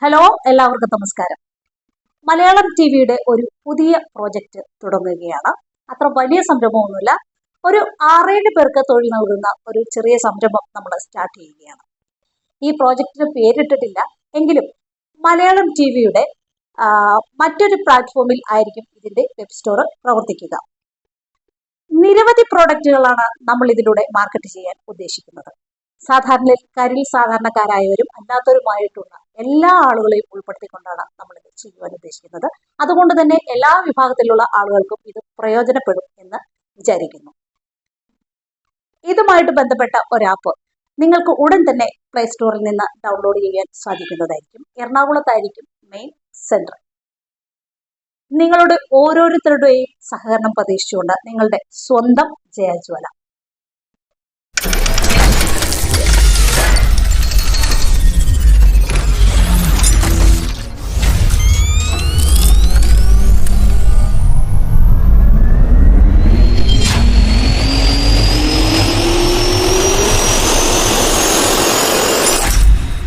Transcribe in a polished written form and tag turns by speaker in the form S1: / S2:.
S1: Hello, എല്ലാവർക്കും നമസ്കാരം. മലയാളം ടിവിയുടെ ഒരു പുതിയ പ്രോജക്റ്റ് തുടങ്ങുകയാണ്. അത്ര വലിയ സംരംഭമൊന്നുമില്ല. ഒരു 6-7 പേർക്ക് തൊഴിൽ നൽകുന്ന ഒരു ചെറിയ സംരംഭം നമ്മൾ സ്റ്റാർട്ട് ചെയ്യുകയാണ്. ഈ പ്രോജക്റ്റിന് പേരിട്ടിട്ടില്ല എങ്കിലും മലയാളം ടിവിയുടെ മറ്റൊരു പ്ലാറ്റ്ഫോമിൽ ആയിരിക്കും ഇതിന്റെ വെബ് സ്റ്റോർ പ്രവർത്തിക്കുക. നിരവധി പ്രോഡക്റ്റുകളാണ് നമ്മൾ ഇതിലൂടെ മാർക്കറ്റ് ചെയ്യാൻ ഉദ്ദേശിക്കുന്നത്. സാധാരണക്കാരായവരും അല്ലാത്തവരുമായിട്ടുള്ള എല്ലാ ആളുകളെയും ഉൾപ്പെടുത്തിക്കൊണ്ടാണ് നമ്മൾ ഇത് ചെയ്യുവാൻ ഉദ്ദേശിക്കുന്നത്. അതുകൊണ്ട് തന്നെ എല്ലാ വിഭാഗത്തിലുള്ള ആളുകൾക്കും ഇത് പ്രയോജനപ്പെടും എന്ന് വിചാരിക്കുന്നു. ഇതുമായിട്ട് ബന്ധപ്പെട്ട ഒരു ആപ്പ് നിങ്ങൾക്ക് ഉടൻ തന്നെ പ്ലേ സ്റ്റോറിൽ നിന്ന് ഡൗൺലോഡ് ചെയ്യാൻ സാധിക്കുന്നതായിരിക്കും. എറണാകുളത്തായിരിക്കും മെയിൻ സെന്റർ. നിങ്ങളുടെ ഓരോരുത്തരുടെയും സഹകരണം പ്രതീക്ഷിച്ചുകൊണ്ട് നിങ്ങളുടെ സ്വന്തം ജയജ്വാല.